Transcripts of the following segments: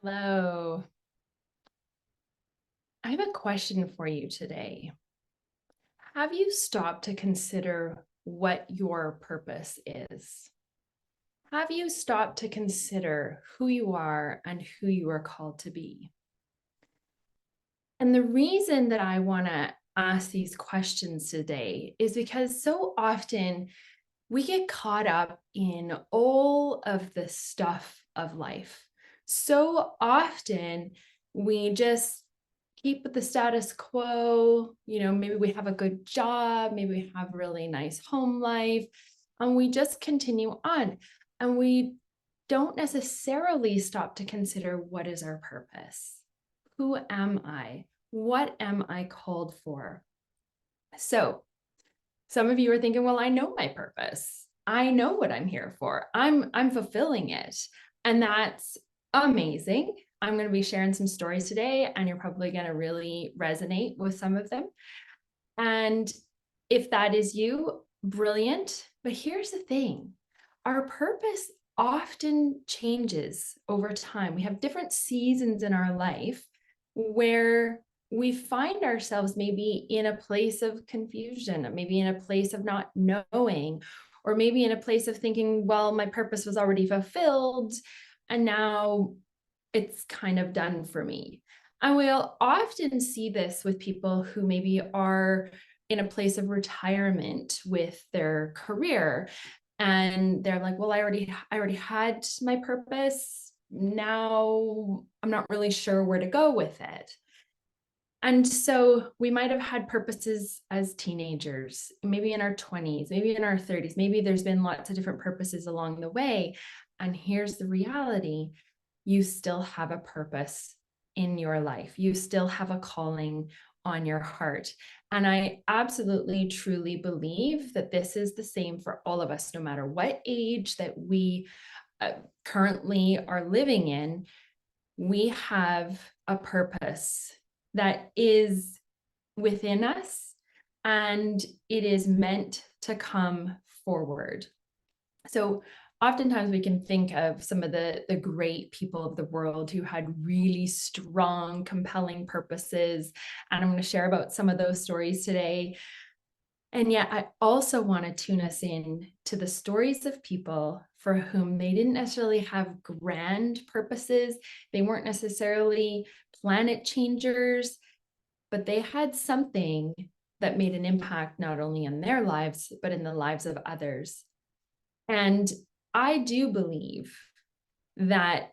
Hello. I have a question for you today. Have you stopped to consider what your purpose is? Have you stopped to consider who you are and who you are called to be? And the reason that I want to ask these questions today is because so often we get caught up in all of the stuff of life. So often we just keep with the status quo. Maybe we have a good job, maybe we have a really nice home life, and we just continue on. And we don't necessarily stop to consider, what is our purpose? Who am I? What am I called for? So, some of you are thinking, well, I know my purpose. I know what I'm here for. I'm fulfilling it. And that's amazing. I'm going to be sharing some stories today, and you're probably going to really resonate with some of them. And if that is you, brilliant. But here's the thing. Our purpose often changes over time. We have different seasons in our life where we find ourselves maybe in a place of confusion, maybe in a place of not knowing, or maybe in a place of thinking, well, my purpose was already fulfilled and now it's kind of done for me. And we'll often see this with people who maybe are in a place of retirement with their career, and they're like, well, I already had my purpose. Now I'm not really sure where to go with it. And so we might have had purposes as teenagers, maybe in our 20s, maybe in our 30s, maybe there's been lots of different purposes along the way. And here's the reality: you still have a purpose in your life. You still have a calling on your heart. And I absolutely, truly believe that this is the same for all of us, no matter what age that we currently are living in. We have a purpose that is within us, and it is meant to come forward. So oftentimes we can think of some of the great people of the world who had really strong, compelling purposes. And I'm going to share about some of those stories today. And yet I also want to tune us in to the stories of people for whom they didn't necessarily have grand purposes. They weren't necessarily planet changers, but they had something that made an impact not only in their lives, but in the lives of others. And I do believe that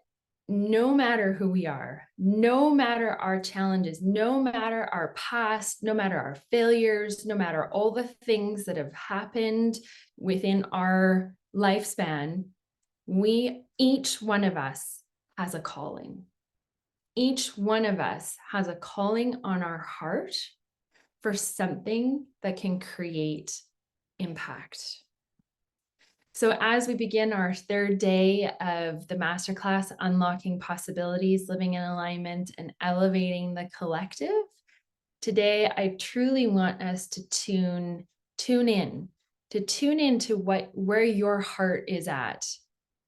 no matter who we are, no matter our challenges, no matter our past, no matter our failures, no matter all the things that have happened within our lifespan, each one of us has a calling. Each one of us has a calling on our heart for something that can create impact. So as we begin our third day of the Masterclass, Unlocking Possibilities, Living in Alignment, and Elevating the Collective, today I truly want us to tune in to where your heart is at.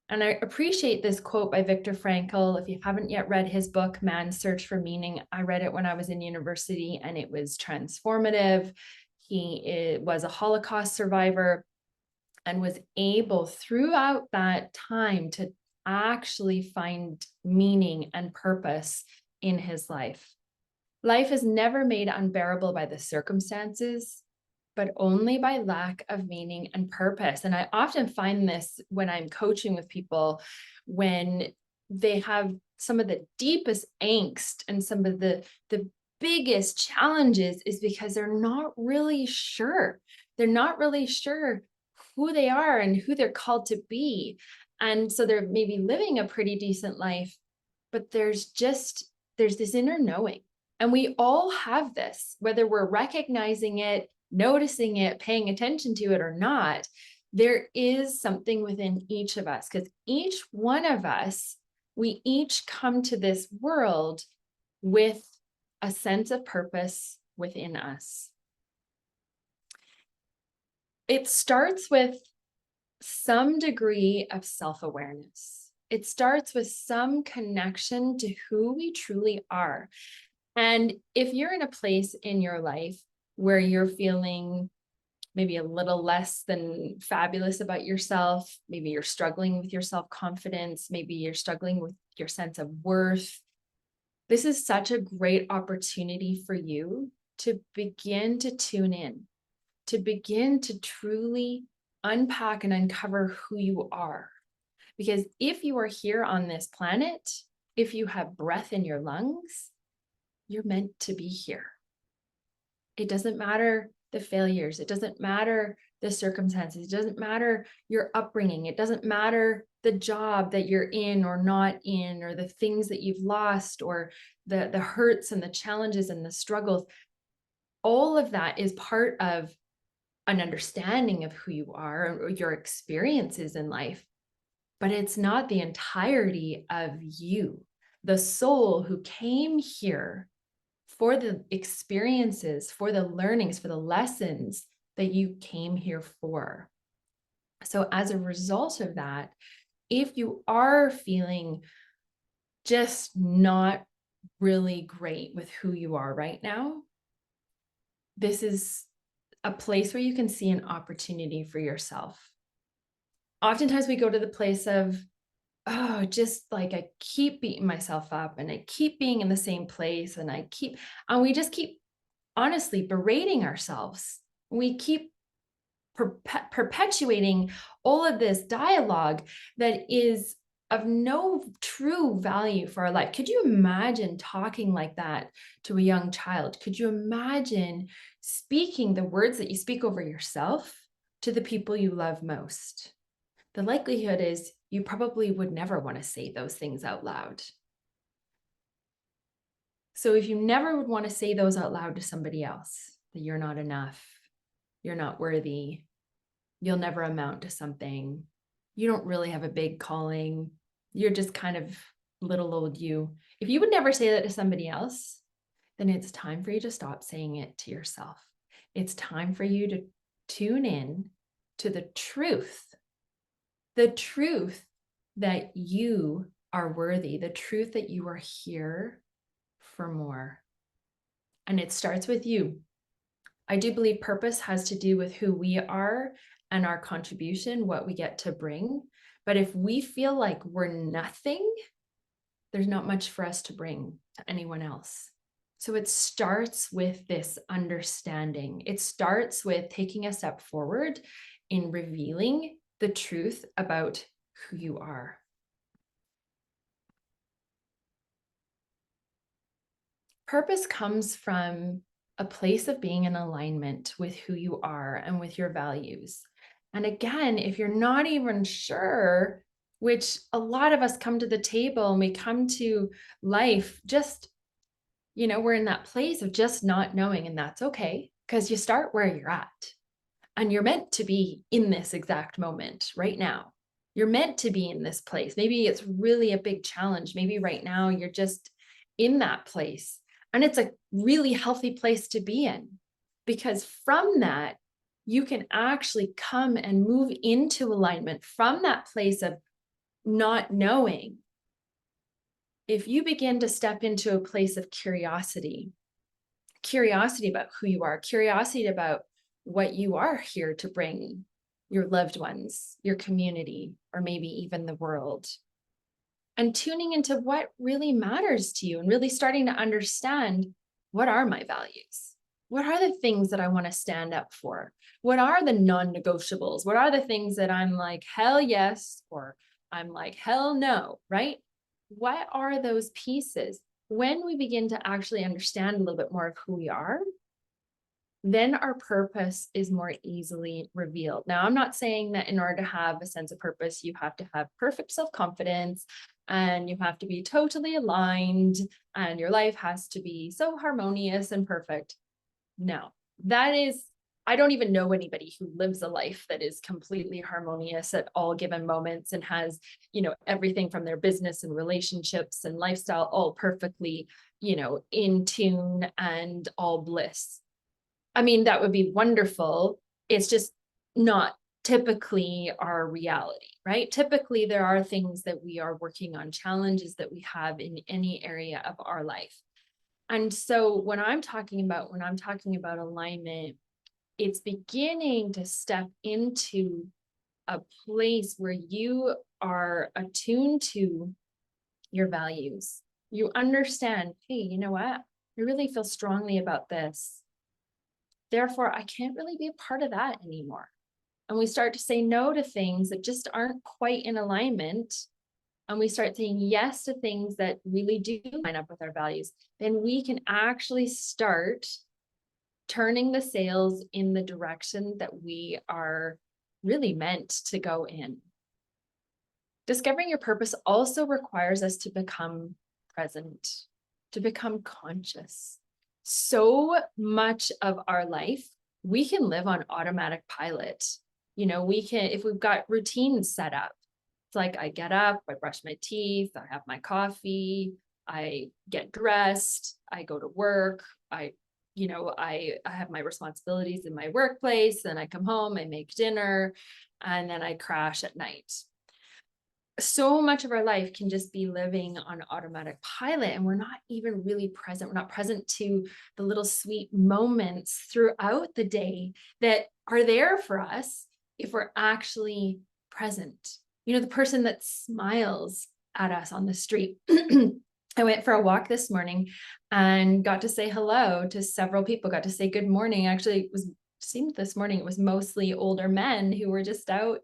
And I appreciate this quote by Viktor Frankl. If you haven't yet read his book, Man's Search for Meaning, I read it when I was in university and it was transformative. He was a Holocaust survivor and was able throughout that time to actually find meaning and purpose in his life. Life is never made unbearable by the circumstances, but only by lack of meaning and purpose. And I often find this when I'm coaching with people, when they have some of the deepest angst and some of the biggest challenges is because they're not really sure. They're not really sure who they are and who they're called to be. And so they're maybe living a pretty decent life, but there's this inner knowing. And we all have this, whether we're recognizing it, noticing it, paying attention to it or not. There is something within each of us, because each one of us, we each come to this world with a sense of purpose within us. It starts with some degree of self-awareness. It starts with some connection to who we truly are. And if you're in a place in your life where you're feeling maybe a little less than fabulous about yourself, maybe you're struggling with your self-confidence, maybe you're struggling with your sense of worth, this is such a great opportunity for you to begin to tune in, to begin to truly unpack and uncover who you are. Because if you are here on this planet, if you have breath in your lungs, you're meant to be here. It doesn't matter the failures. It doesn't matter the circumstances. It doesn't matter your upbringing. It doesn't matter the job that you're in or not in, or the things that you've lost, or the hurts and the challenges and the struggles. All of that is part of an understanding of who you are or your experiences in life, but it's not the entirety of you. The soul who came here for the experiences, for the learnings, for the lessons that you came here for. So as a result of that, if you are feeling just not really great with who you are right now, this is a place where you can see an opportunity for yourself. Oftentimes we go to the place of, oh, just like I keep beating myself up and I keep being in the same place and we just keep honestly berating ourselves. We keep perpetuating all of this dialogue that is of no true value for our life. Could you imagine talking like that to a young child? Could you imagine speaking the words that you speak over yourself to the people you love most? The likelihood is you probably would never want to say those things out loud. So if you never would want to say those out loud to somebody else, that you're not enough, you're not worthy, you'll never amount to something, you don't really have a big calling, you're just kind of little old you. If you would never say that to somebody else, then it's time for you to stop saying it to yourself. It's time for you to tune in to the truth that you are worthy, the truth that you are here for more. And it starts with you. I do believe purpose has to do with who we are and our contribution, what we get to bring. But if we feel like we're nothing, there's not much for us to bring to anyone else. So it starts with this understanding. It starts with taking a step forward in revealing the truth about who you are. Purpose comes from a place of being in alignment with who you are and with your values. And again, if you're not even sure, which a lot of us come to the table and we come to life just, we're in that place of just not knowing, and that's okay, because you start where you're at and you're meant to be in this exact moment right now. You're meant to be in this place. Maybe it's really a big challenge. Maybe right now you're just in that place. And it's a really healthy place to be in, because from that, you can actually come and move into alignment from that place of not knowing. If you begin to step into a place of curiosity about who you are, curiosity about what you are here to bring your loved ones, your community, or maybe even the world, and tuning into what really matters to you and really starting to understand, what are my values? What are the things that I want to stand up for? What are the non-negotiables? What are the things that I'm like, hell yes, or I'm like, hell no, right? What are those pieces? When we begin to actually understand a little bit more of who we are, then our purpose is more easily revealed. Now, I'm not saying that in order to have a sense of purpose, you have to have perfect self-confidence and you have to be totally aligned and your life has to be so harmonious and perfect. No, I don't even know anybody who lives a life that is completely harmonious at all given moments and has, everything from their business and relationships and lifestyle all perfectly, in tune and all bliss. I mean, that would be wonderful. It's just not typically our reality, right? Typically, there are things that we are working on, challenges that we have in any area of our life. And so when I'm talking about alignment, it's beginning to step into a place where you are attuned to your values. You understand, hey, you know what? I really feel strongly about this. Therefore, I can't really be a part of that anymore. And we start to say no to things that just aren't quite in alignment. And we start saying yes to things that really do line up with our values. Then we can actually start turning the sails in the direction that we are really meant to go in. Discovering your purpose also requires us to become present, to become conscious. So much of our life, we can live on automatic pilot. We can, if we've got routines set up, it's like I get up, I brush my teeth, I have my coffee, I get dressed, I go to work, I have my responsibilities in my workplace, then I come home, I make dinner, and then I crash at night. So much of our life can just be living on automatic pilot, and we're not even really present. We're not present to the little sweet moments throughout the day that are there for us if we're actually present. The person that smiles at us on the street. I went for a walk this morning and got to say hello to several people, got to say good morning. Actually, seemed this morning it was mostly older men who were just out,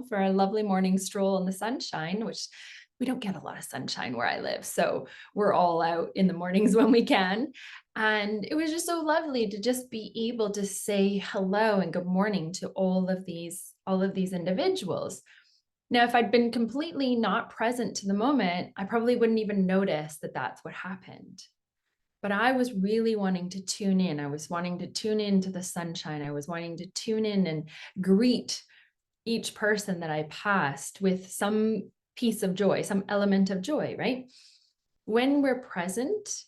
for a lovely morning stroll in the sunshine, which we don't get a lot of sunshine where I live. So we're all out in the mornings when we can. And it was just so lovely to just be able to say hello and good morning to all of these individuals. Now, if I'd been completely not present to the moment, I probably wouldn't even notice that that's what happened. But I was really wanting to tune in. I was wanting to tune into the sunshine. I was wanting to tune in and greet each person that I passed with some piece of joy, some element of joy, right? When we're present,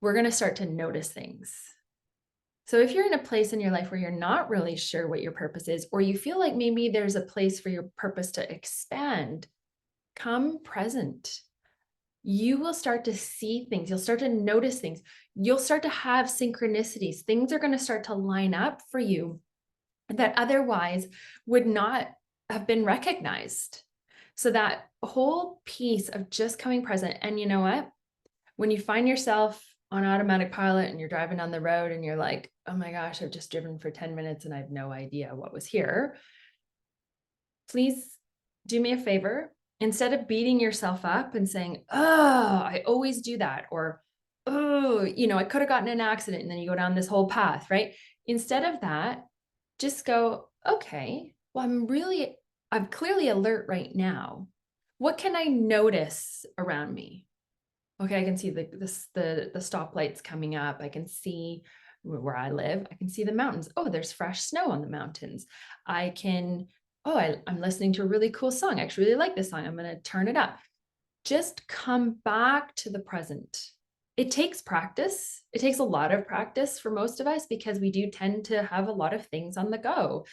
we're going to start to notice things. So if you're in a place in your life where you're not really sure what your purpose is, or you feel like maybe there's a place for your purpose to expand, come present. You will start to see things. You'll start to notice things. You'll start to have synchronicities. Things are going to start to line up for you that otherwise would not have been recognized. So that whole piece of just coming present. And you know what? When you find yourself on automatic pilot and you're driving on the road and you're like, oh my gosh, I've just driven for 10 minutes and I have no idea what was here. Please do me a favor. Instead of beating yourself up and saying, oh, I always do that, or, oh, I could have gotten in an accident, and then you go down this whole path, right? Instead of that, just go, okay, well, I'm clearly alert right now. What can I notice around me? Okay, I can see the stoplights coming up. I can see where I live. I can see the mountains. Oh, there's fresh snow on the mountains. I'm listening to a really cool song. I actually really like this song. I'm going to turn it up. Just come back to the present. It takes practice. It takes a lot of practice for most of us because we do tend to have a lot of things on the go.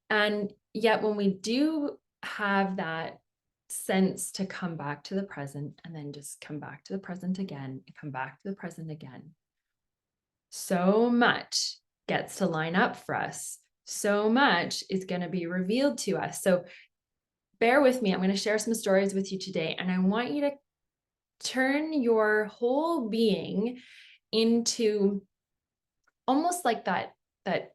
And yet when we do have that sense to come back to the present and then just come back to the present again and come back to the present again, so much gets to line up for us. So much is going to be revealed to us. So bear with me. I'm going to share some stories with you today. And I want you to turn your whole being into almost like that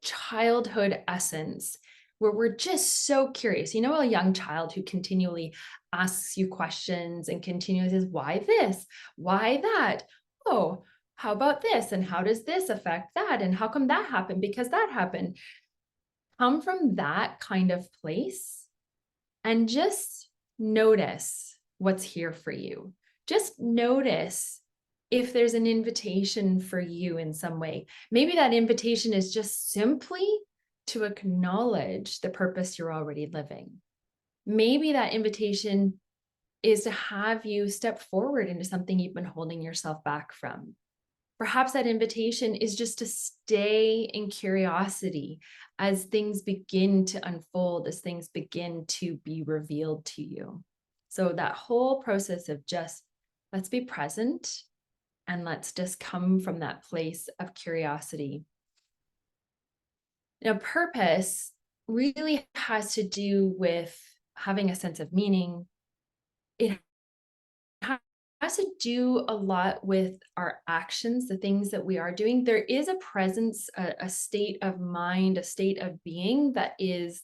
childhood essence where we're just so curious. A young child who continually asks you questions and continually says, why this? Why that? Oh, how about this? And how does this affect that? And how come that happened? Because that happened. Come from that kind of place and just notice what's here for you. Just notice if there's an invitation for you in some way. Maybe that invitation is just simply to acknowledge the purpose you're already living. Maybe that invitation is to have you step forward into something you've been holding yourself back from. Perhaps that invitation is just to stay in curiosity as things begin to unfold, as things begin to be revealed to you. So that whole process of just let's be present and let's just come from that place of curiosity. Now, purpose really has to do with having a sense of meaning. It has to do a lot with our actions, the things that we are doing. There is a presence, a state of mind, a state of being that is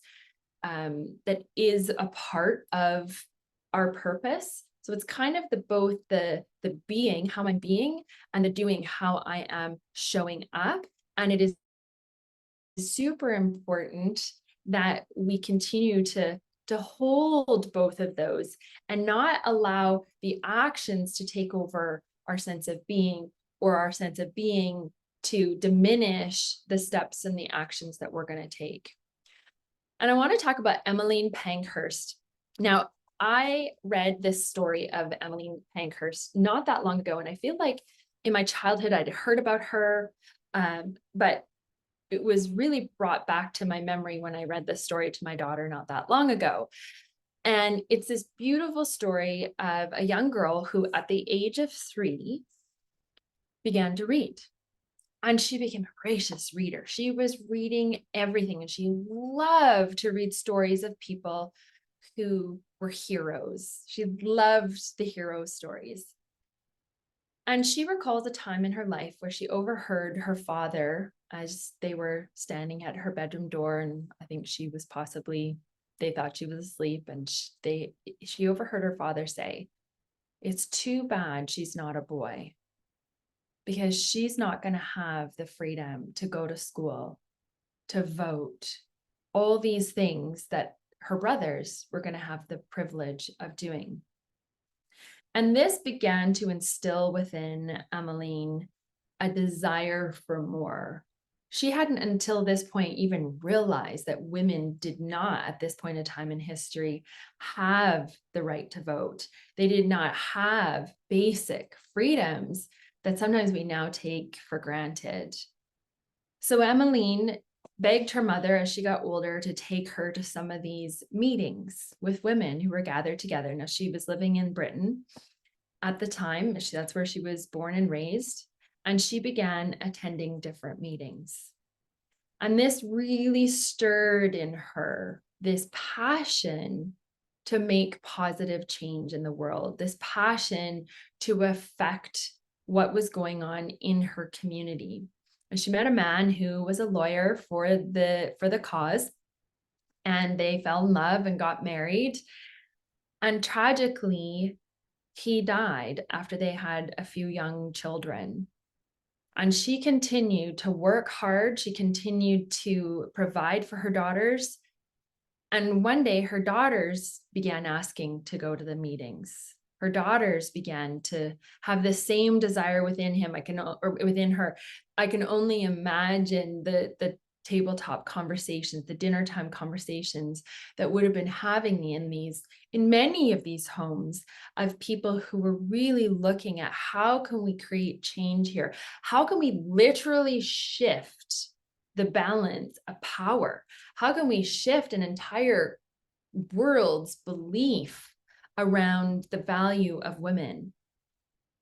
a part of our purpose. So it's kind of both the being, how I'm being, and the doing, how I am showing up. And it is super important that we continue to hold both of those and not allow the actions to take over our sense of being, or our sense of being to diminish the steps and the actions that we're going to take. And I want to talk about Emmeline Pankhurst. Now, I read this story of Emmeline Pankhurst not that long ago, and I feel like in my childhood I'd heard about her, but it was really brought back to my memory when I read this story to my daughter not that long ago. And it's this beautiful story of a young girl who, at the age of 3, began to read. And she became a voracious reader. She was reading everything, and she loved to read stories of people who were heroes. She loved the hero stories. And she recalls a time in her life where she overheard her father as they were standing at her bedroom door. And I think she was they thought she was asleep. And she overheard her father say, "It's too bad she's not a boy, because she's not going to have the freedom to go to school, to vote, all these things that her brothers were going to have the privilege of doing." And this began to instill within Emmeline a desire for more. She hadn't until this point even realized that women did not, at this point in time in history, have the right to vote. They did not have basic freedoms that sometimes we now take for granted. So Emmeline begged her mother as she got older to take her to some of these meetings with women who were gathered together. Now, she was living in Britain at the time. That's where she was born and raised. And she began attending different meetings. And this really stirred in her this passion to make positive change in the world, this passion to affect what was going on in her community. And she met a man who was a lawyer for the cause, and they fell in love and got married. And tragically, he died after they had a few young children. And she continued to work hard. She continued to provide for her daughters. And one day her daughters began asking to go to the meetings. Her daughters began to have the same desire within within her. I can only imagine the tabletop conversations, the dinner time conversations that would have been having in many of these homes, of people who were really looking at how can we create change here? How can we literally shift the balance of power? How can we shift an entire world's belief around the value of women?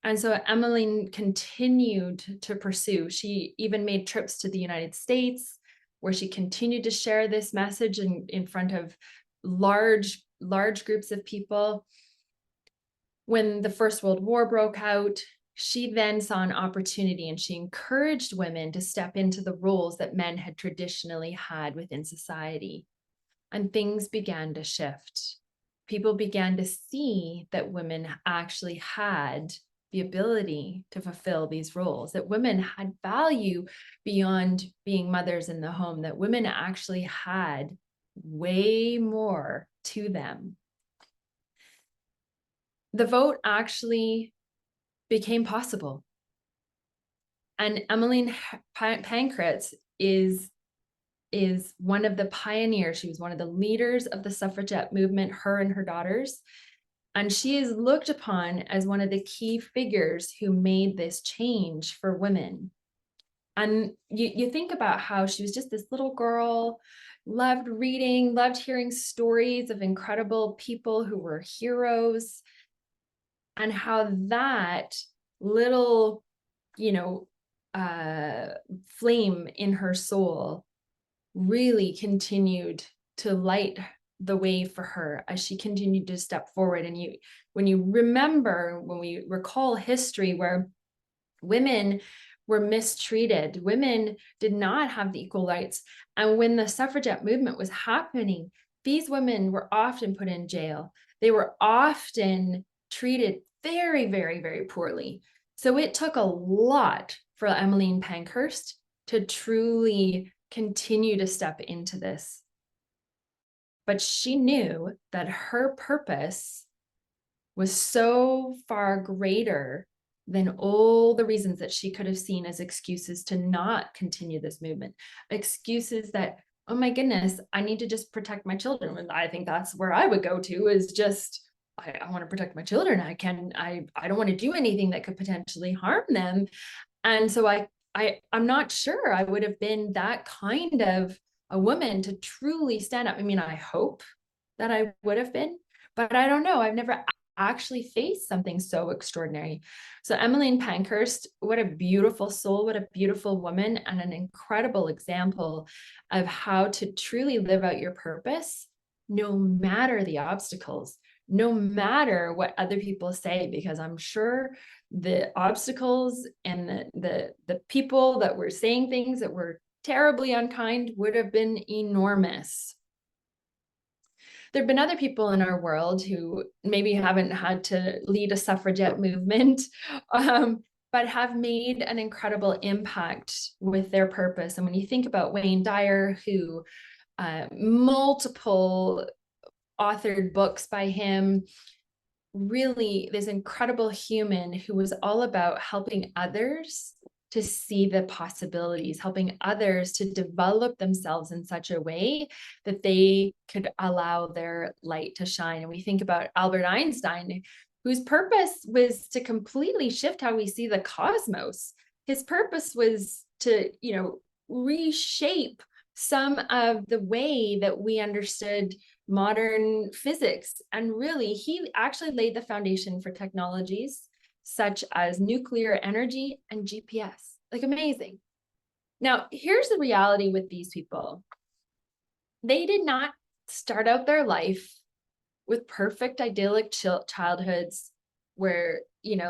And so Emmeline continued to pursue. She even made trips to the United States, where she continued to share this message in front of large groups of people. When the First World War broke out, she then saw an opportunity, and she encouraged women to step into the roles that men had traditionally had within society. And things began to shift. People began to see that women actually had the ability to fulfill these roles, that women had value beyond being mothers in the home, that women actually had way more to them. The vote actually became possible. And Emmeline Pankhurst is one of the pioneers. She was one of the leaders of the suffragette movement, her and her daughters. And she is looked upon as one of the key figures who made this change for women. And you think about how she was just this little girl, loved reading, loved hearing stories of incredible people who were heroes, and how that little, you know, flame in her soul really continued to light the way for her as she continued to step forward. And when you remember, when we recall history where women were mistreated, women did not have the equal rights. And when the suffragette movement was happening, these women were often put in jail. They were often treated very, very, very poorly. So it took a lot for Emmeline Pankhurst to truly continue to step into this. But she knew that her purpose was so far greater than all the reasons that she could have seen as excuses to not continue this movement. Excuses that, oh my goodness, I need to just protect my children. And I think that's where I would go to, is just, I want to protect my children. I don't want to do anything that could potentially harm them. And so I'm not sure I would have been that kind of a woman to truly stand up. I mean, I hope that I would have been, but I don't know. I've never actually faced something so extraordinary. So Emmeline Pankhurst, what a beautiful soul, what a beautiful woman, and an incredible example of how to truly live out your purpose, no matter the obstacles, no matter what other people say, because I'm sure the obstacles and the people that were saying things that were terribly unkind would have been enormous. There have been other people in our world who maybe haven't had to lead a suffragette movement, but have made an incredible impact with their purpose. And when you think about Wayne Dyer, who multiple authored books by him, really this incredible human who was all about helping others to see the possibilities, helping others to develop themselves in such a way that they could allow their light to shine. And we think about Albert Einstein, whose purpose was to completely shift how we see the cosmos. His purpose was to, reshape some of the way that we understood modern physics. And really, he actually laid the foundation for technologies such as nuclear energy and GPS. Like, amazing. Now, here's the reality with these people. They did not start out their life with perfect, idyllic childhoods where,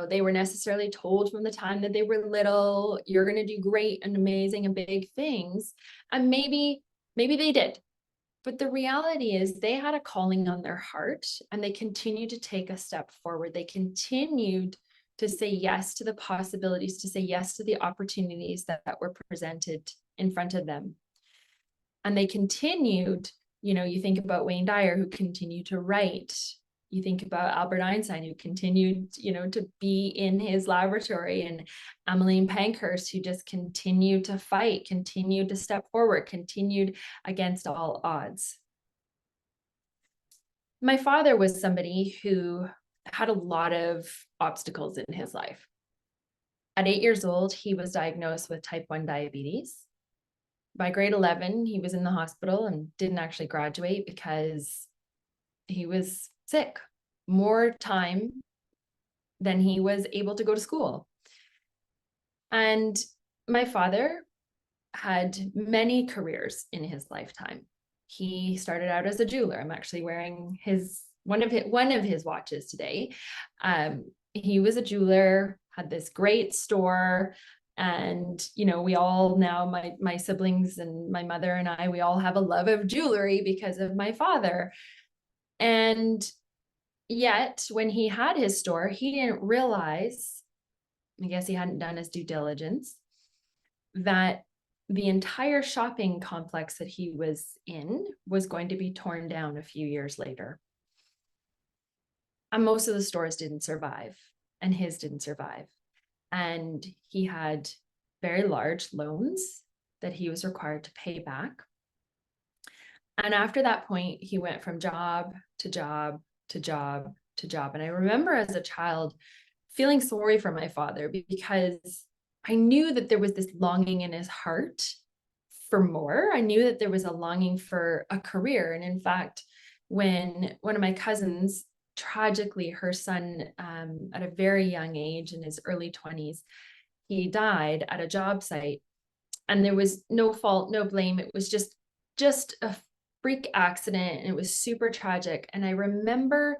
they were necessarily told from the time that they were little, you're going to do great and amazing and big things. And maybe they did. But the reality is they had a calling on their heart, and they continued to take a step forward. They continued to say yes to the possibilities, to say yes to the opportunities that were presented in front of them. And they continued, you think about Wayne Dyer, who continued to write. You think about Albert Einstein, who continued, to be in his laboratory, and Emmeline Pankhurst, who just continued to fight, continued to step forward, continued against all odds. My father was somebody who had a lot of obstacles in his life. At 8 years old, he was diagnosed with type 1 diabetes. By grade 11, he was in the hospital and didn't actually graduate because he was sick more time than he was able to go to school. And my father had many careers in his lifetime. He started out as a jeweler. I'm actually wearing one of his watches today. He was a jeweler, had this great store. And, we all now, my siblings and my mother and I, we all have a love of jewelry because of my father. And yet when he had his store, he didn't realize, I guess he hadn't done his due diligence, that the entire shopping complex that he was in was going to be torn down a few years later. And most of the stores didn't survive, and his didn't survive. And he had very large loans that he was required to pay back. And after that point, he went from job to job to job to job. And I remember as a child feeling sorry for my father because I knew that there was this longing in his heart for more. I knew that there was a longing for a career. And in fact, when one of my cousins, tragically, her son, at a very young age, in his early 20s, he died at a job site, and there was no fault, no blame. It was just a freak accident, and it was super tragic. And I remember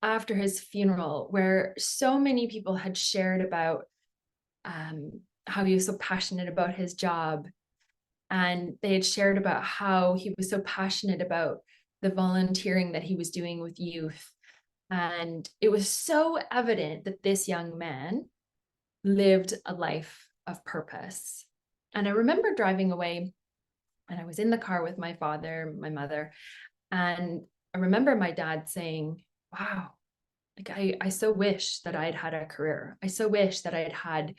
after his funeral, where so many people had shared about how he was so passionate about his job, and they had shared about how he was so passionate about the volunteering that he was doing with youth. And it was so evident that this young man lived a life of purpose. And I remember driving away, and I was in the car with my father, my mother, and I remember my dad saying, wow, like I so wish that I'd had a career. I so wish that I'd had,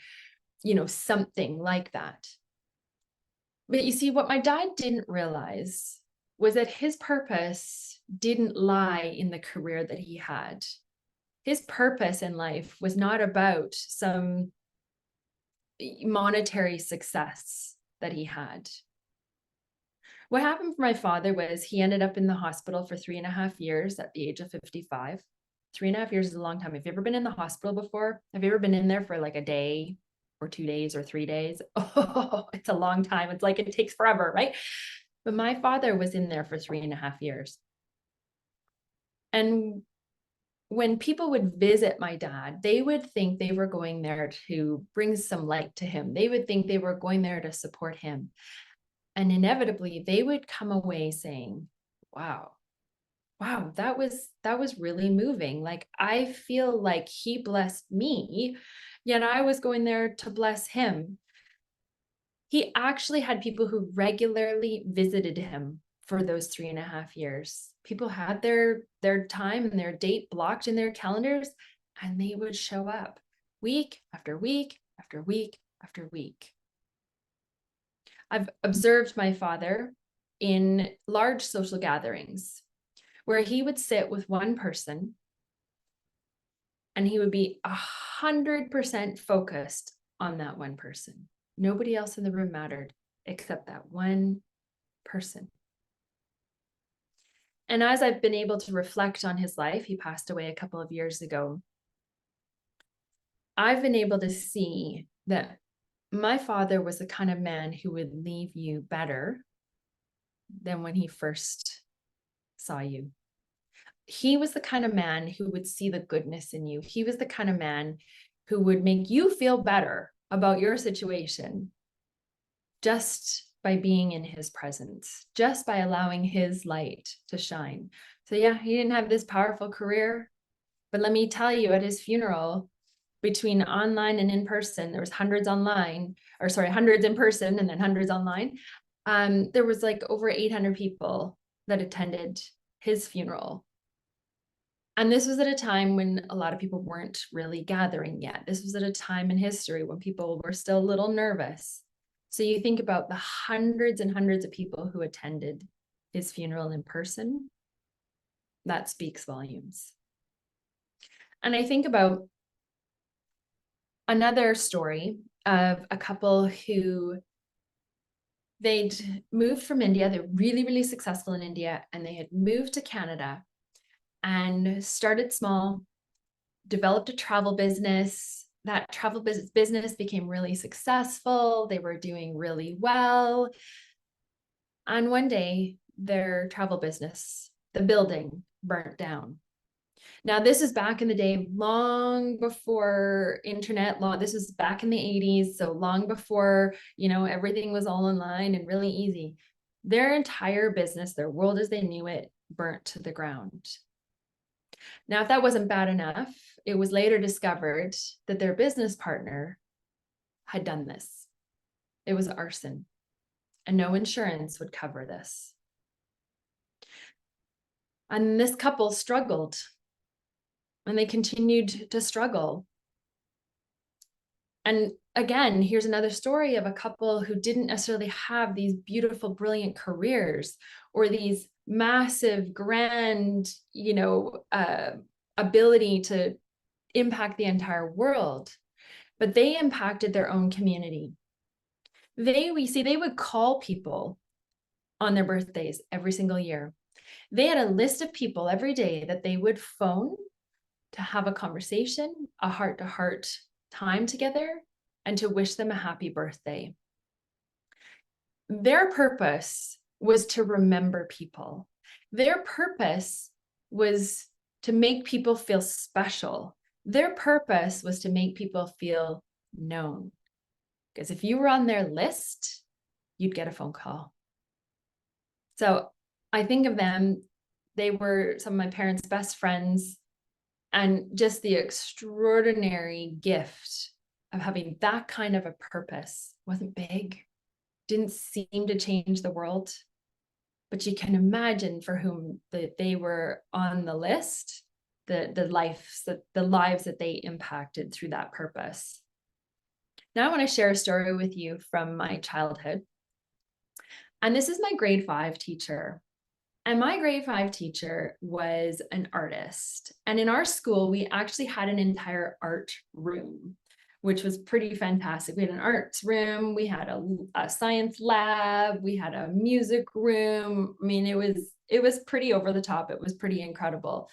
something like that. But you see, what my dad didn't realize was that his purpose didn't lie in the career that he had. His purpose in life was not about some monetary success that he had. What happened for my father was he ended up in the hospital for 3.5 years at the age of 55. 3.5 years is a long time. Have you ever been in the hospital before? Have you ever been in there for like a day or 2 days or 3 days? Oh, it's a long time. It's like it takes forever, right? But my father was in there for 3.5 years. And when people would visit my dad, they would think they were going there to bring some light to him. They would think they were going there to support him. And inevitably, they would come away saying, wow, that was really moving. Like, I feel like he blessed me, yet I was going there to bless him. He actually had people who regularly visited him for those 3.5 years. People had their time and their date blocked in their calendars, and they would show up week after week after week after week. I've observed my father in large social gatherings where he would sit with one person and he would be 100% focused on that one person. Nobody else in the room mattered except that one person. And as I've been able to reflect on his life, he passed away a couple of years ago, I've been able to see that my father was the kind of man who would leave you better than when he first saw you. He was the kind of man who would see the goodness in you. He was the kind of man who would make you feel better about your situation just by being in his presence, just by allowing his light to shine. So yeah, he didn't have this powerful career, but let me tell you, at his funeral, between online and in person, there was hundreds in person and then hundreds online. There was like over 800 people that attended his funeral. And this was at a time when a lot of people weren't really gathering yet. This was at a time in history when people were still a little nervous. So you think about the hundreds and hundreds of people who attended his funeral in person, that speaks volumes. And I think about another story of a couple who they'd moved from India. They're really, really successful in India, and they had moved to Canada and started small, developed a travel business. That travel business became really successful. They were doing really well. And one day, their travel business, the building, burnt down. Now, this is back in the day, long before internet. This was back in the 80s, so long before, everything was all online and really easy. Their entire business, their world as they knew it, burnt to the ground. Now, if that wasn't bad enough, it was later discovered that their business partner had done this. It was arson, and no insurance would cover this. And this couple struggled, and they continued to struggle. And again, here's another story of a couple who didn't necessarily have these beautiful, brilliant careers or these massive, grand, ability to impact the entire world, but they impacted their own community. They would call people on their birthdays every single year. They had a list of people every day that they would phone to have a conversation, a heart-to-heart time together, and to wish them a happy birthday. Their purpose was to remember people. Their purpose was to make people feel special. Their purpose was to make people feel known. Because if you were on their list, you'd get a phone call. So I think of them, they were some of my parents' best friends, and just the extraordinary gift of having that kind of a purpose. Wasn't big, didn't seem to change the world, but you can imagine for whom they were on the list, the lives that they impacted through that purpose. Now I want to share a story with you from my childhood. And this is my grade 5 teacher. And my grade 5 teacher was an artist. And in our school, we actually had an entire art room, which was pretty fantastic. We had an arts room, we had a science lab, we had a music room. I mean, it was pretty over the top. It was pretty incredible.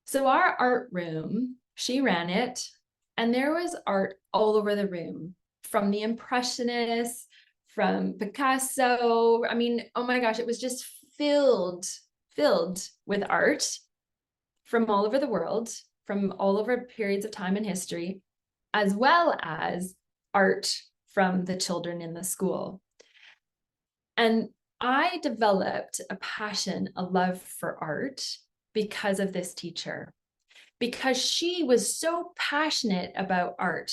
So our art room, she ran it, and there was art all over the room, from the Impressionists, from Picasso. I mean, oh my gosh, it was just filled with art from all over the world, from all over periods of time in history, as well as art from the children in the school. And I developed a passion, a love for art because of this teacher, because she was so passionate about art,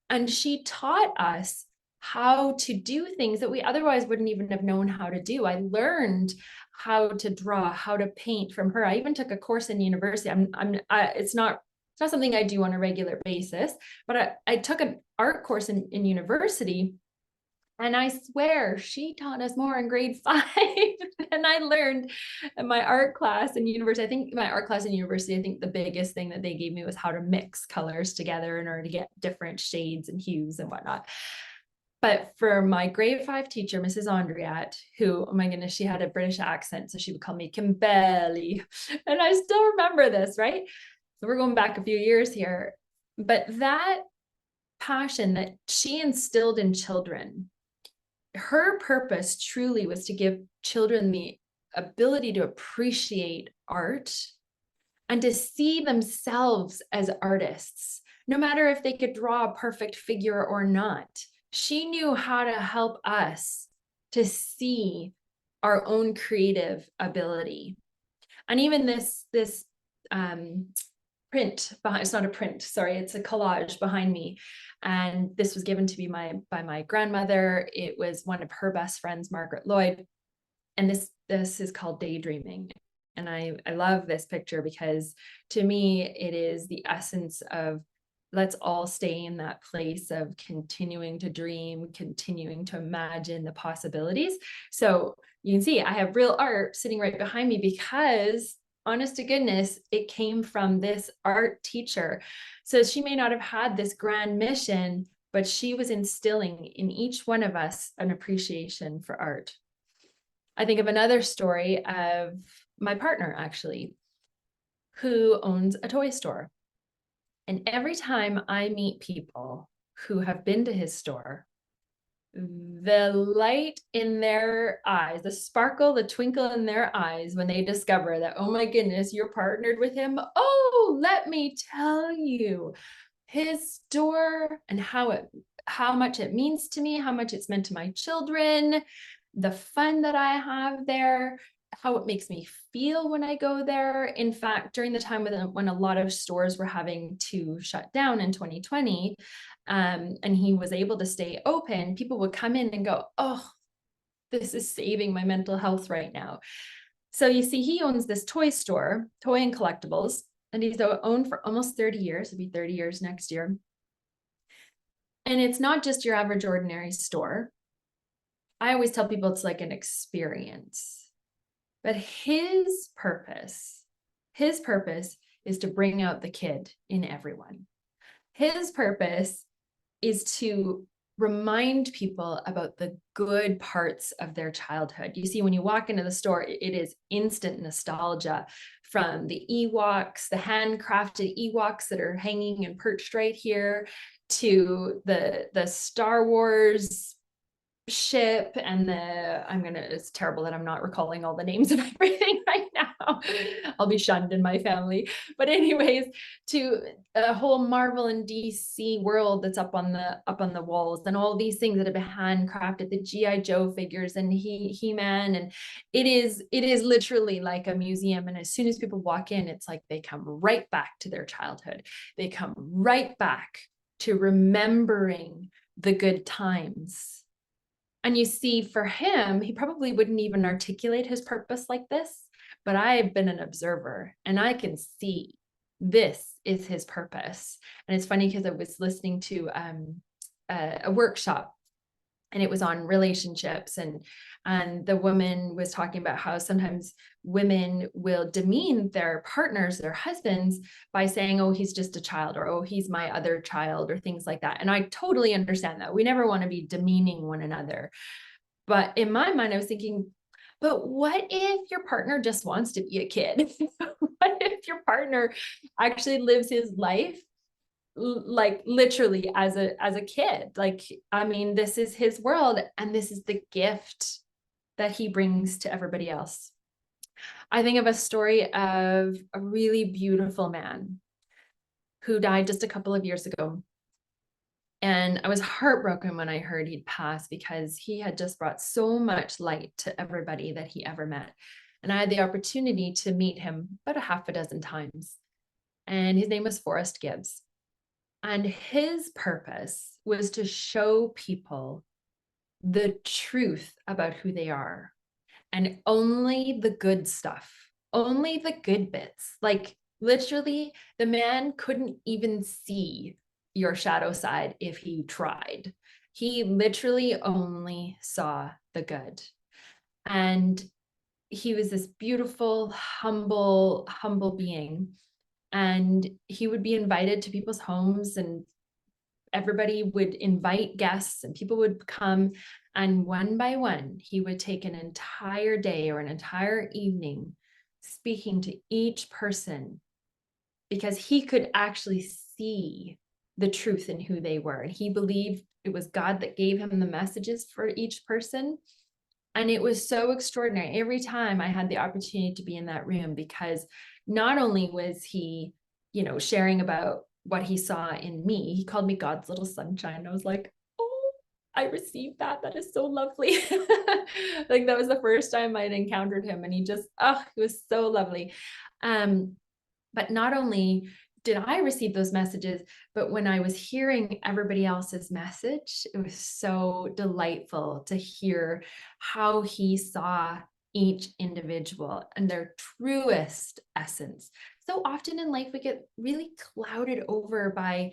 and she taught us how to do things that we otherwise wouldn't even have known how to do. I learned how to draw, how to paint from her. I even took a course in university. It's not something I do on a regular basis, but I took an art course in university, and I swear she taught us more in grade 5 than I learned in my art class in university. I think my art class in university, I think the biggest thing that they gave me was how to mix colors together in order to get different shades and hues and whatnot. But for my grade 5 teacher, Mrs. Andriat, who, oh my goodness, she had a British accent, so she would call me Kimberley. And I still remember this, right? So we're going back a few years here. But that passion that she instilled in children, her purpose truly was to give children the ability to appreciate art and to see themselves as artists, no matter if they could draw a perfect figure or not. She knew how to help us to see our own creative ability. And even this print behind, it's not a print, sorry, it's a collage behind me. And this was given to me by my grandmother. It was one of her best friends, Margaret Lloyd. And this is called Daydreaming. And I love this picture because to me, it is the essence of let's all stay in that place of continuing to dream, continuing to imagine the possibilities. So you can see I have real art sitting right behind me because, honest to goodness, it came from this art teacher. So she may not have had this grand mission, but she was instilling in each one of us an appreciation for art. I think of another story of my partner, actually, who owns a toy store. And every time I meet people who have been to his store, the light in their eyes, the sparkle, the twinkle in their eyes when they discover that, oh my goodness, you're partnered with him. Oh, let me tell you, his store and how much it means to me, how much it's meant to my children, the fun that I have there, how it makes me feel when I go there. In fact, during the time when a lot of stores were having to shut down in 2020, and he was able to stay open, people would come in and go, oh, this is saving my mental health right now. So you see, he owns this toy store, toy and collectibles, and he's owned for almost 30 years. It'll be 30 years next year. And it's not just your average ordinary store. I always tell people it's like an experience. But his purpose is to bring out the kid in everyone. His purpose is to remind people about the good parts of their childhood. You see, when you walk into the store, it is instant nostalgia, from the Ewoks, the handcrafted Ewoks that are hanging and perched right here, to the Star Wars ship and it's terrible that I'm not recalling all the names of everything right now. I'll be shunned in my family. But anyways, to a whole Marvel and DC world that's up on the walls, and all these things that have been handcrafted, the G.I. Joe figures and He-Man, and it is literally like a museum. And as soon as people walk in, it's like they come right back to their childhood. They come right back to remembering the good times. And you see, for him, he probably wouldn't even articulate his purpose like this, but I've been an observer and I can see this is his purpose. And it's funny because I was listening to a workshop, and it was on relationships, and the woman was talking about how sometimes women will demean their partners, their husbands, by saying, oh, he's just a child, or oh, he's my other child, or things like that. And I totally understand that. We never want to be demeaning one another. But in my mind, I was thinking, but what if your partner just wants to be a kid? What if your partner actually lives his life like literally as a kid? Like, I mean, this is his world, and this is the gift that he brings to everybody else. I think of a story of a really beautiful man who died just a couple of years ago. And I was heartbroken when I heard he'd passed, because he had just brought so much light to everybody that he ever met. And I had the opportunity to meet him about a half a dozen times. And his name was Forrest Gibbs. And his purpose was to show people the truth about who they are, and only the good stuff, only the good bits. Like, literally, the man couldn't even see your shadow side if he tried. He literally only saw the good. And he was this beautiful, humble being. And he would be invited to people's homes, and everybody would invite guests, and people would come, and one by one he would take an entire day or an entire evening speaking to each person, because he could actually see the truth in who they were, and he believed it was God that gave him the messages for each person. And it was so extraordinary every time I had the opportunity to be in that room, because not only was he, sharing about what he saw in me, he called me God's little sunshine. I was like, oh, I received that. That is so lovely. Like, that was the first time I'd encountered him, and he was so lovely. But not only did I receive those messages, but when I was hearing everybody else's message, it was so delightful to hear how he saw each individual and their truest essence. So often in life, we get really clouded over by,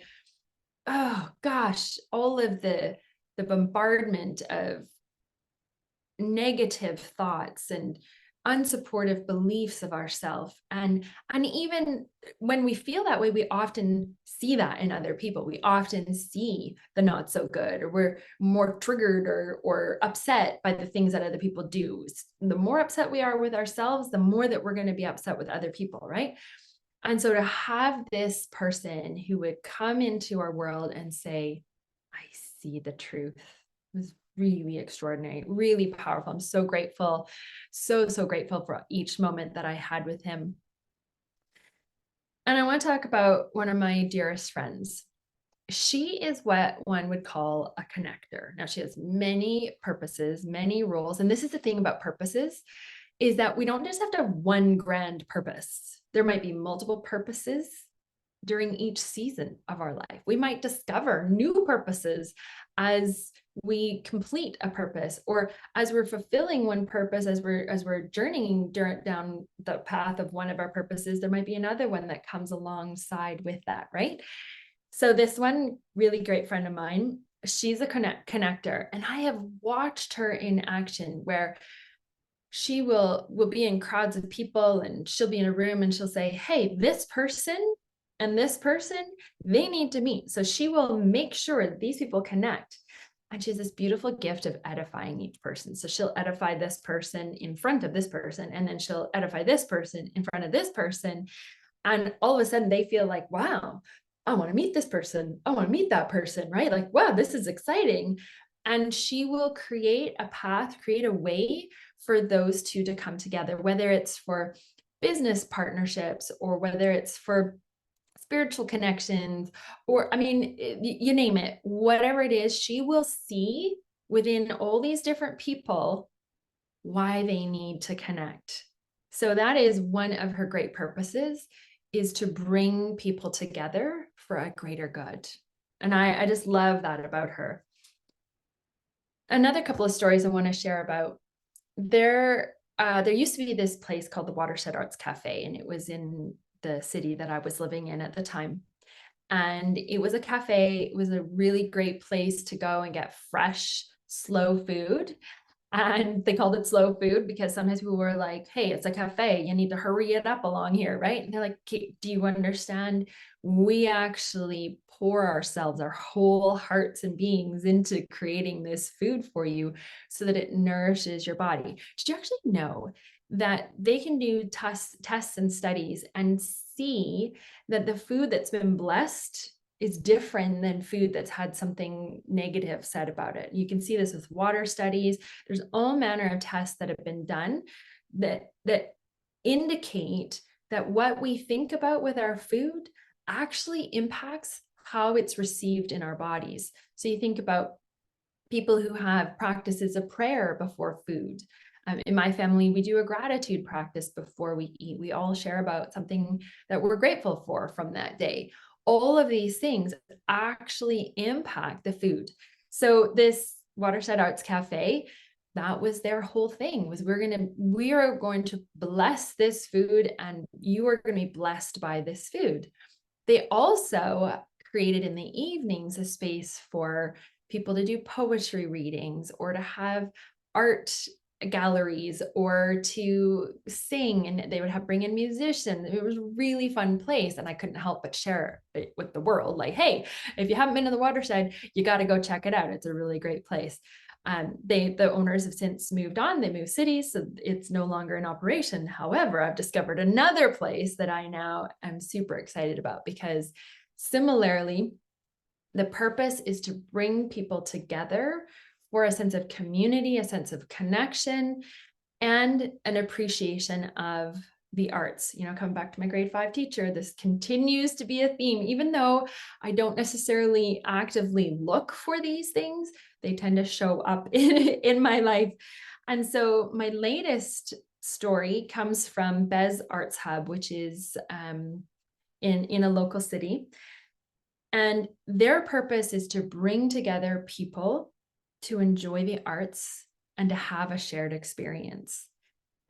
oh gosh, all of the bombardment of negative thoughts and unsupportive beliefs of ourselves. And even when we feel that way, we often see that in other people. We often see the not so good, or we're more triggered or upset by the things that other people do. The more upset we are with ourselves, the more that we're going to be upset with other people, right? And so to have this person who would come into our world and say, I see the truth, was really extraordinary, really powerful. I'm so grateful, so grateful for each moment that I had with him. And I want to talk about one of my dearest friends. She is what one would call a connector. Now, she has many purposes, many roles. And this is the thing about purposes, is that we don't just have to have one grand purpose. There might be multiple purposes during each season of our life. We might discover new purposes as we complete a purpose, or as we're fulfilling one purpose, as we're journeying down the path of one of our purposes, there might be another one that comes alongside with that, right? So this one really great friend of mine, she's a connector, and I have watched her in action, where she will be in crowds of people, and she'll be in a room and she'll say, hey, this person and this person, they need to meet. So she will make sure that these people connect. And she has this beautiful gift of edifying each person. So she'll edify this person in front of this person, and then she'll edify this person in front of this person. And all of a sudden they feel like, wow, I want to meet this person. I want to meet that person, right? Like, wow, this is exciting. And she will create a path, create a way for those two to come together, whether it's for business partnerships or whether it's for spiritual connections, or I mean, you name it, whatever it is, she will see within all these different people why they need to connect. So that is one of her great purposes, is to bring people together for a greater good. And I just love that about her. Another couple of stories I want to share about, there used to be this place called the Watershed Arts Cafe, and it was in the city that I was living in at the time. And it was a cafe. It was a really great place to go and get fresh, slow food. And they called it slow food because sometimes people were like, hey, it's a cafe, you need to hurry it up along here, right? And they're like, okay, do you understand? We actually pour ourselves, our whole hearts and beings, into creating this food for you so that it nourishes your body. Did you actually know that they can do tests and studies and see that the food that's been blessed is different than food that's had something negative said about it? You can see this with water studies. There's all manner of tests that have been done that indicate that what we think about with our food actually impacts how it's received in our bodies. So you think about people who have practices of prayer before food. In my family, we do a gratitude practice before we eat. We all share about something that we're grateful for from that day. All of these things actually impact the food. So this Watershed Arts Cafe, that was their whole thing, was we are going to bless this food, and you are going to be blessed by this food. They also created in the evenings a space for people to do poetry readings or to have art galleries or to sing, and they would bring in musicians. It was a really fun place, and I couldn't help but share it with the world, like, hey, if you haven't been to the Watershed, you got to go check it out. It's a really great place. The owners have since moved on. They moved cities, so it's no longer in operation. However, I've discovered another place that I now am super excited about, because similarly, the purpose is to bring people together for a sense of community, a sense of connection, and an appreciation of the arts. Coming back to my grade 5 teacher, this continues to be a theme, even though I don't necessarily actively look for these things, they tend to show up in my life. And so my latest story comes from Bez Arts Hub, which is in a local city. And their purpose is to bring together people to enjoy the arts and to have a shared experience.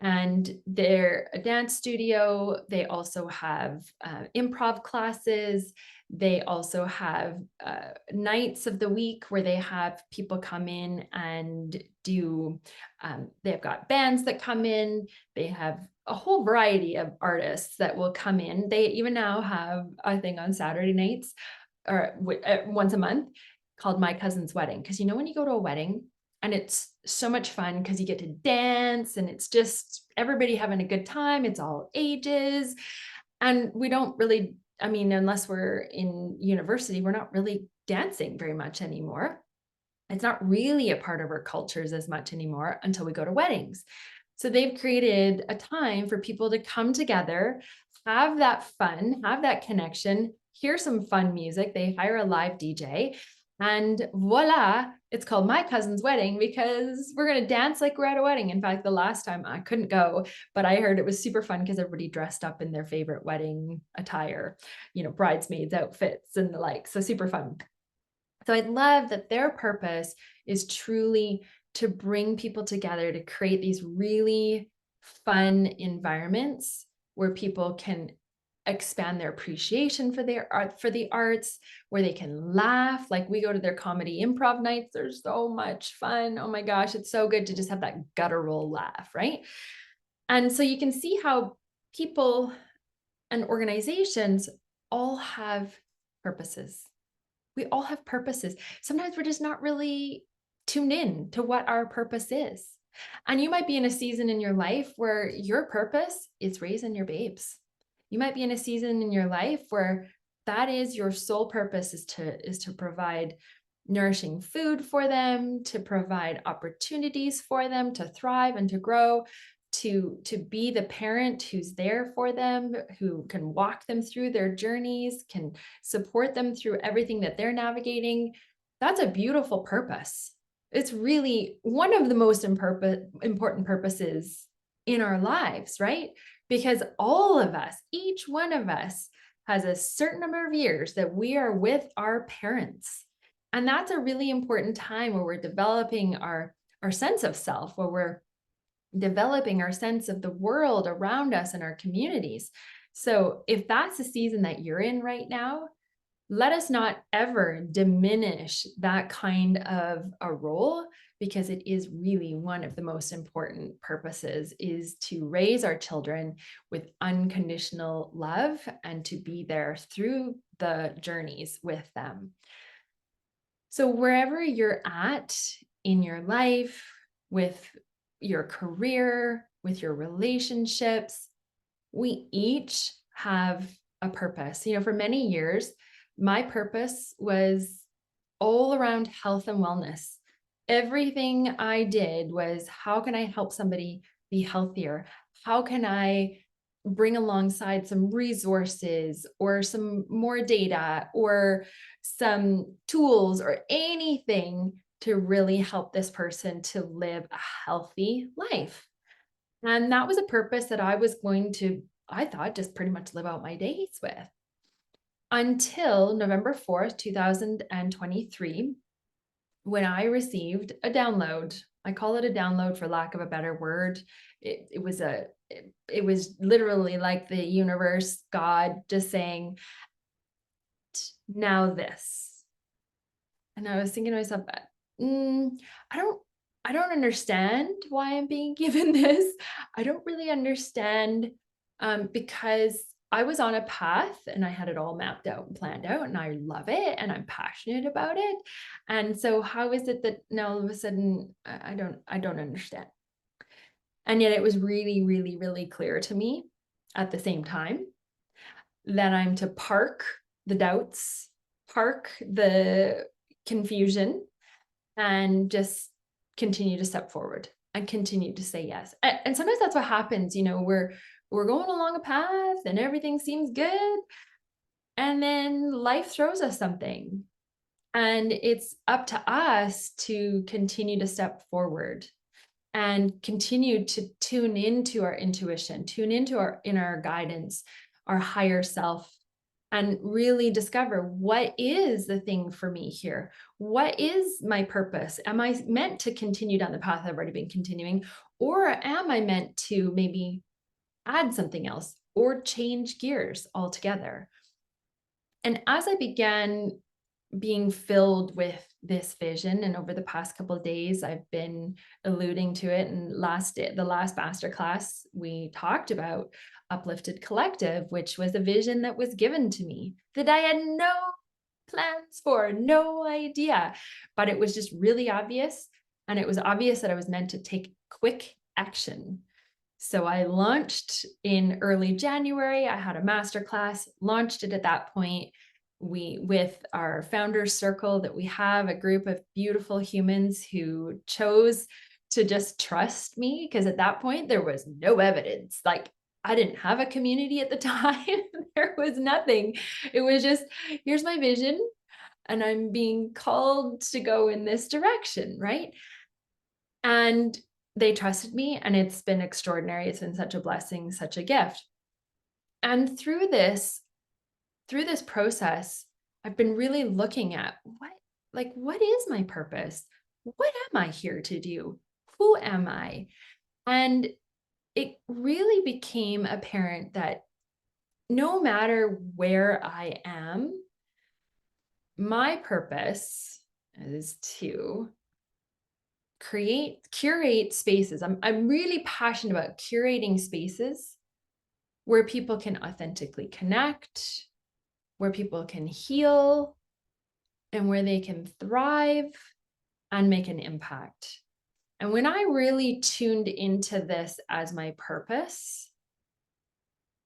And they're a dance studio. They also have improv classes. They also have nights of the week where they have people come in and do, they've got bands that come in. They have a whole variety of artists that will come in. They even now have a thing on Saturday nights, or once a month, called My Cousin's Wedding. Because when you go to a wedding, and it's so much fun because you get to dance, and it's just everybody having a good time. It's all ages. And we don't really, unless we're in university, we're not really dancing very much anymore. It's not really a part of our cultures as much anymore until we go to weddings. So they've created a time for people to come together, have that fun, have that connection, hear some fun music. They hire a live DJ, and voila, it's called My Cousin's Wedding, because we're going to dance like we're at a wedding. In fact, the last time I couldn't go, but I heard it was super fun because everybody dressed up in their favorite wedding attire, bridesmaids outfits and the like. So super fun. So I love that their purpose is truly to bring people together, to create these really fun environments where people can expand their appreciation for their art, for the arts, where they can laugh. Like we go to their comedy improv nights. They're so much fun. Oh my gosh, it's so good to just have that guttural laugh, right? And so you can see how people and organizations all have purposes. We all have purposes. Sometimes we're just not really tuned in to what our purpose is. And you might be in a season in your life where your purpose is raising your babes. You might be in a season in your life where that is your sole purpose, is to provide nourishing food for them, to provide opportunities for them to thrive and to grow, to be the parent who's there for them, who can walk them through their journeys, can support them through everything that they're navigating. That's a beautiful purpose. It's really one of the most important purposes in our lives, right? Because all of us, each one of us, has a certain number of years that we are with our parents. And that's a really important time where we're developing our sense of self, where we're developing our sense of the world around us and our communities. So if that's the season that you're in right now, let us not ever diminish that kind of a role, because it is really one of the most important purposes, is to raise our children with unconditional love and to be there through the journeys with them. So wherever you're at in your life, with your career, with your relationships, we each have a purpose. For many years, my purpose was all around health and wellness. Everything I did was, how can I help somebody be healthier? How can I bring alongside some resources or some more data or some tools or anything to really help this person to live a healthy life? And that was a purpose that I was going to, I thought, just pretty much live out my days with, until November 4th, 2023, when I received a download. I call it a download for lack of a better word. It was literally like the universe, God, just saying, now this. And I was thinking to myself, I don't understand why I'm being given this. I don't really understand, because I was on a path and I had it all mapped out and planned out, and I love it and I'm passionate about it. And so how is it that now all of a sudden I don't understand? And yet it was really, really, really clear to me at the same time that I'm to park the doubts, park the confusion, and just continue to step forward and continue to say yes. And sometimes that's what happens. We're going along a path and everything seems good, and then life throws us something, and it's up to us to continue to step forward and continue to tune into our intuition, tune into our inner guidance, our higher self, and really discover, what is the thing for me here? What is my purpose? Am I meant to continue down the path I've already been continuing? Or am I meant to maybe add something else or change gears altogether? And as I began being filled with this vision, and over the past couple of days, I've been alluding to it. And the last masterclass, we talked about Uplifted Collective, which was a vision that was given to me that I had no plans for, no idea, but it was just really obvious. And it was obvious that I was meant to take quick action. So I launched in early January. I had a masterclass, launched it at that point. With our founders circle that we have, a group of beautiful humans who chose to just trust me, because at that point there was no evidence. Like, I didn't have a community at the time. There was nothing. It was just, here's my vision and I'm being called to go in this direction, right? And they trusted me, and it's been extraordinary. It's been such a blessing, such a gift. And through this process, I've been really looking at what is my purpose? What am I here to do? Who am I? And it really became apparent that no matter where I am, my purpose is to curate spaces. I'm really passionate about curating spaces where people can authentically connect, where people can heal, and where they can thrive and make an impact. And when I really tuned into this as my purpose,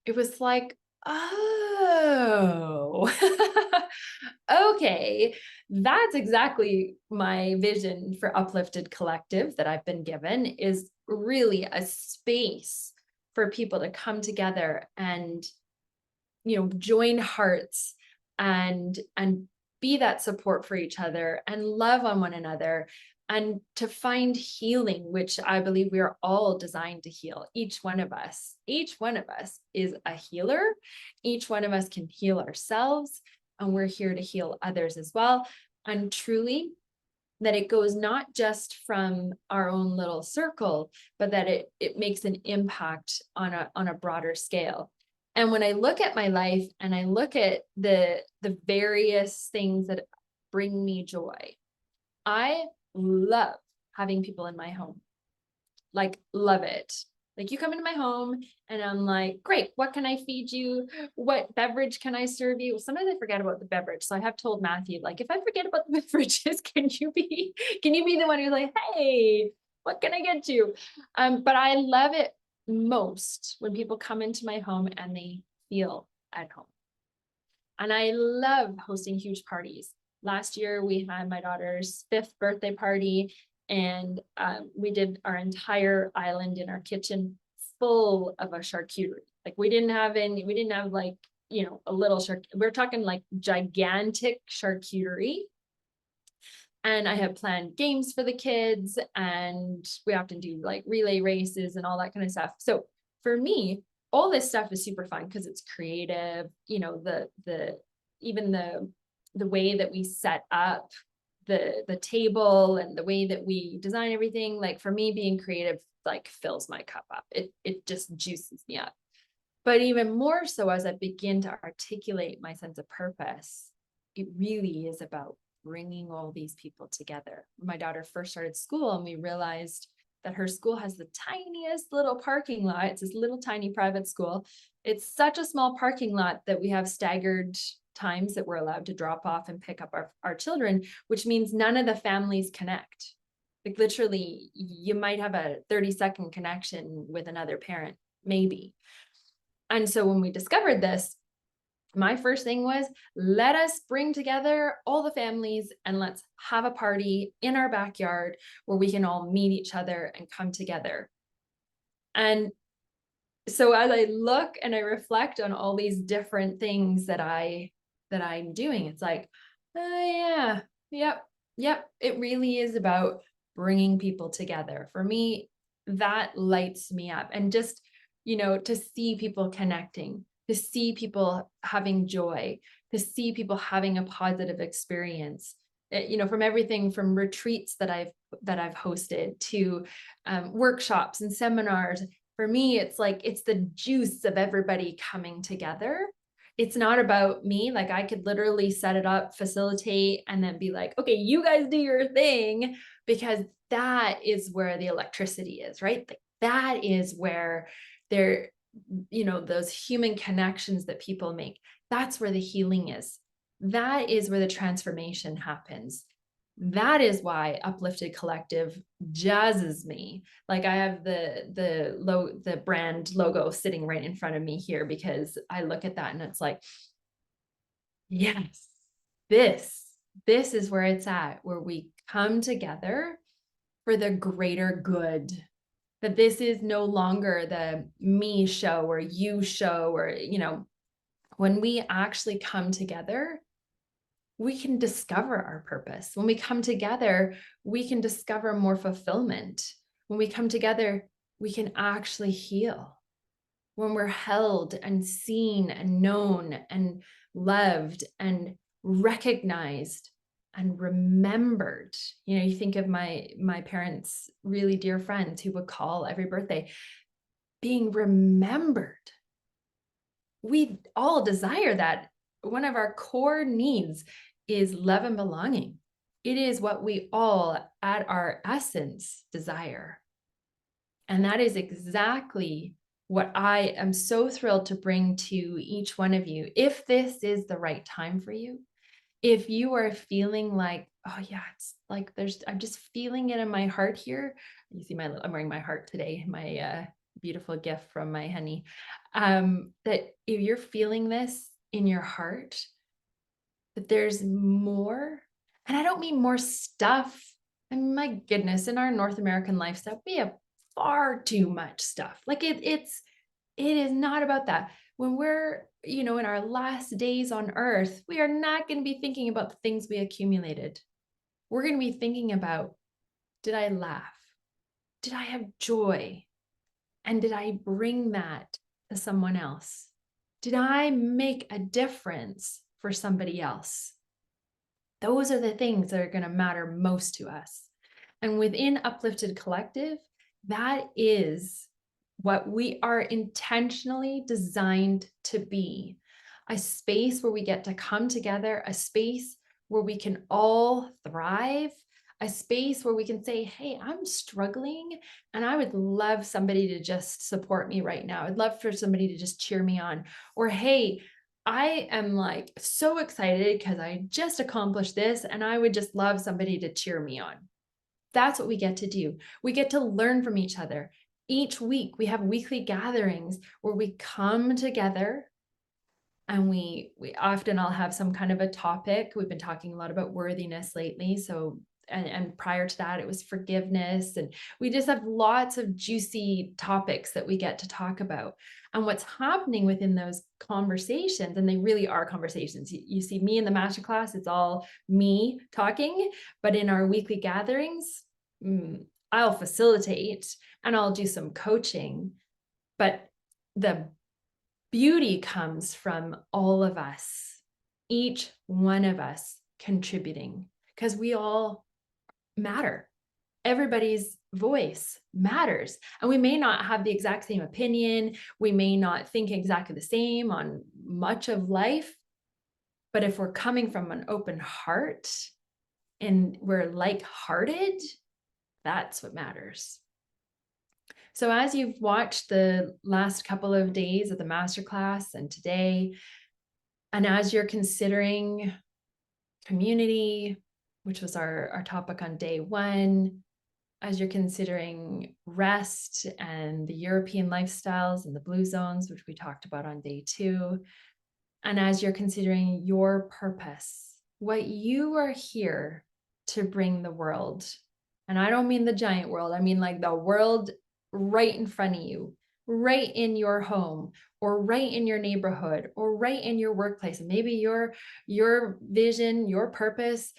it was like, oh, okay, that's exactly my vision for Uplifted Collective that I've been given, is really a space for people to come together and, join hearts and be that support for each other and love on one another, and to find healing, which I believe we are all designed to heal. Each one of us is a healer. Each one of us can heal ourselves, and we're here to heal others as well. And truly, that it goes not just from our own little circle, but that it makes an impact on a broader scale. And when I look at my life and I look at the various things that bring me joy, I love having people in my home. Like, love it. Like, you come into my home and I'm like, great, what can I feed you? What beverage can I serve you? Sometimes I forget about the beverage. So I have told Matthew, like, if I forget about the beverages, can you be the one who's like, hey, what can I get you? But I love it most when people come into my home and they feel at home. And I love hosting huge parties. Last year, we had my daughter's 5th birthday party, and we did our entire island in our kitchen full of a charcuterie. Like, we didn't have like, a little we're talking like gigantic charcuterie. And I have planned games for the kids, and we often do like relay races and all that kind of stuff. So for me, all this stuff is super fun because it's creative. Even the way that we set up the table and the way that we design everything, like, for me, being creative like fills my cup up. It just juices me up. But even more so, as I begin to articulate my sense of purpose, it really is about bringing all these people together. My daughter first started school, and we realized that her school has the tiniest little parking lot. It's this little tiny private school. It's such a small parking lot that we have staggered times that we're allowed to drop off and pick up our children, which means none of the families connect. Like, literally, you might have a 30-second connection with another parent, maybe. And so when we discovered this, my first thing was, let us bring together all the families and let's have a party in our backyard where we can all meet each other and come together. And so as I look and I reflect on all these different things that I'm doing, it's like, oh yeah, yep. It really is about bringing people together. For me, that lights me up. And just, to see people connecting, to see people having joy, to see people having a positive experience, from everything from retreats that I've hosted to workshops and seminars. For me, it's like, it's the juice of everybody coming together. It's not about me. Like, I could literally set it up, facilitate, and then be like, okay, you guys do your thing, because that is where the electricity is, right? Like, that is where those human connections that people make. That's where the healing is. That is where the transformation happens. That is why Uplifted Collective jazzes me. Like, I have the brand logo sitting right in front of me here, because I look at that and it's like, yes, this is where it's at, where we come together for the greater good. That this is no longer the me show or you show, or, when we actually come together, we can discover our purpose. When we come together, we can discover more fulfillment. When we come together, we can actually heal. When we're held and seen and known and loved and recognized and remembered. You think of my parents' really dear friends who would call every birthday. Being remembered we all desire that. One of our core needs is love and belonging. It is what we all at our essence desire. And that is exactly what I am so thrilled to bring to each one of you. If this is the right time for you, if you are feeling like, oh yeah, it's like I'm just feeling it in my heart here. You see I'm wearing my heart today, my beautiful gift from my honey. That if you're feeling this in your heart, that there's more, and I don't mean more stuff. And my goodness, in our North American lifestyle, we have far too much stuff. Like it is not about that. When we're, in our last days on earth, we are not going to be thinking about the things we accumulated. We're going to be thinking about, did I laugh? Did I have joy? And did I bring that to someone else? Did I make a difference for somebody else? Those are the things that are going to matter most to us. And within Uplifted Collective, that is what we are intentionally designed to be. A space where we get to come together, a space where we can all thrive, a space where we can say, hey, I'm struggling and I would love somebody to just support me right now. I'd love for somebody to just cheer me on. Or, hey, I am like so excited because I just accomplished this and I would just love somebody to cheer me on. That's what we get to do. We get to learn from each other. Each week we have weekly gatherings where we come together and we often I'll have some kind of a topic. We've been talking a lot about worthiness lately. So and prior to that, it was forgiveness. And we just have lots of juicy topics that we get to talk about. And what's happening within those conversations, and they really are conversations. You see me in the masterclass, it's all me talking, but in our weekly gatherings, I'll facilitate and I'll do some coaching. But the beauty comes from all of us, each one of us contributing, because we all matter. Everybody's voice matters. And we may not have the exact same opinion. We may not think exactly the same on much of life. But if we're coming from an open heart and we're like-hearted, that's what matters. So as you've watched the last couple of days of the masterclass and today, and as you're considering community, which was our topic on day one, as you're considering rest and the European lifestyles and the blue zones, which we talked about on day two, and as you're considering your purpose, what you are here to bring the world. And I don't mean the giant world, I mean like the world right in front of you, right in your home, or right in your neighborhood, or right in your workplace. And maybe your vision, your purpose,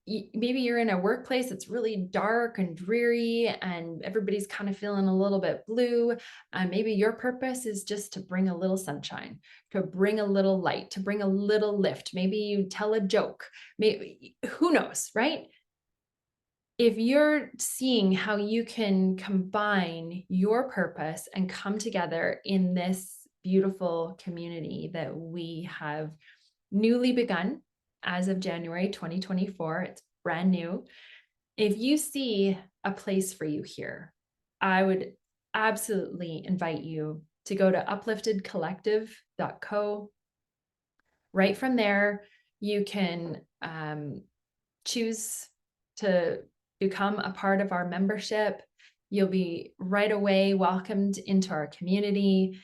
maybe you're in a workplace that's really dark and dreary and everybody's kind of feeling a little bit blue. And maybe your purpose is just to bring a little sunshine, to bring a little light, to bring a little lift. Maybe you tell a joke, maybe, who knows, right? If you're seeing how you can combine your purpose and come together in this beautiful community that we have newly begun as of January 2024, it's brand new. If you see a place for you here, I would absolutely invite you to go to upliftedcollective.co. Right from there, you can choose to become a part of our membership. You'll be right away welcomed into our community.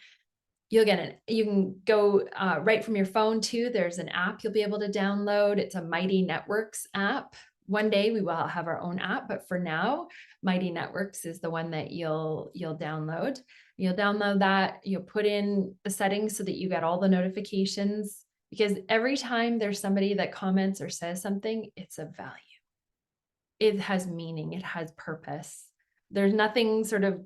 You can go right from your phone too. There's an app you'll be able to download. It's a Mighty Networks app. One day we will have our own app, but for now, Mighty Networks is the one that you'll download. You'll download that, you'll put in the settings so that you get all the notifications, because every time there's somebody that comments or says something, it's of value. It has meaning, it has purpose. There's nothing sort of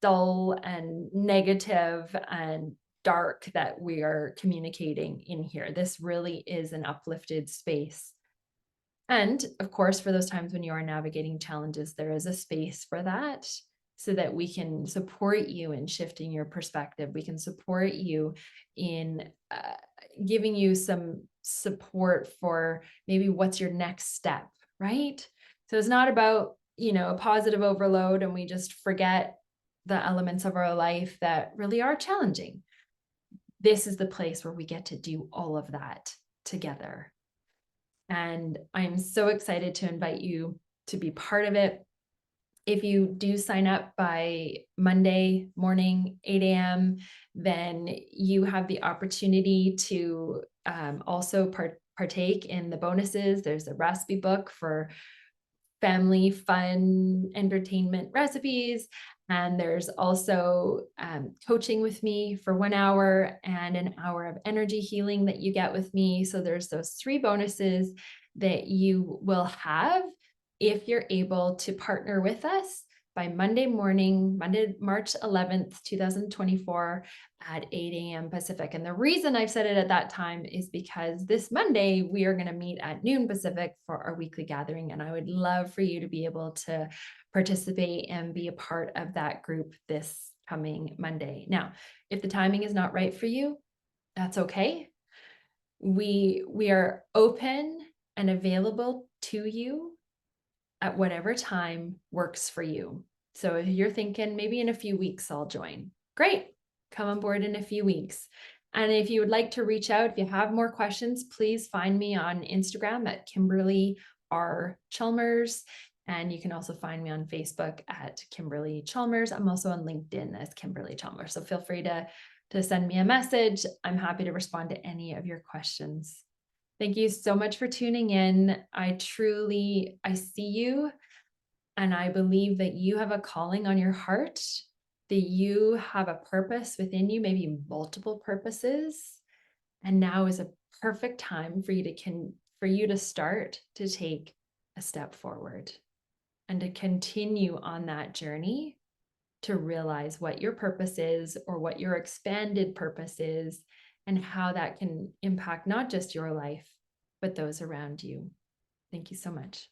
dull and negative and dark that we are communicating in here. This really is an uplifted space. And of course, for those times when you are navigating challenges, there is a space for that. so that we can support you in shifting your perspective. We can support you in giving you some support for maybe what's your next step, right? So it's not about, a positive overload and we just forget the elements of our life that really are challenging. This is the place where we get to do all of that together. And I'm so excited to invite you to be part of it. If you do sign up by Monday morning, 8 a.m., then you have the opportunity to also partake in the bonuses. There's a recipe book for family fun entertainment recipes. And there's also coaching with me for 1 hour and an hour of energy healing that you get with me. So there's those 3 bonuses that you will have if you're able to partner with us by Monday morning, Monday, March 11th, 2024 at 8 a.m. Pacific. And the reason I've said it at that time is because this Monday, we are going to meet at noon Pacific for our weekly gathering. And I would love for you to be able to participate and be a part of that group this coming Monday. Now, if the timing is not right for you, that's okay. We are open and available to you at whatever time works for you. So if you're thinking maybe in a few weeks I'll join, great, come on board in a few weeks. And if you would like to reach out, if you have more questions, please find me on Instagram at Kimberley R. Chalmers. And you can also find me on Facebook at Kimberley Chalmers. I'm also on LinkedIn as Kimberley Chalmers. So feel free to send me a message. I'm happy to respond to any of your questions. Thank you so much for tuning in. I see you, and I believe that you have a calling on your heart, that you have a purpose within you, maybe multiple purposes. And now is a perfect time for you to start to take a step forward and to continue on that journey to realize what your purpose is or what your expanded purpose is, and how that can impact not just your life, but those around you. Thank you so much.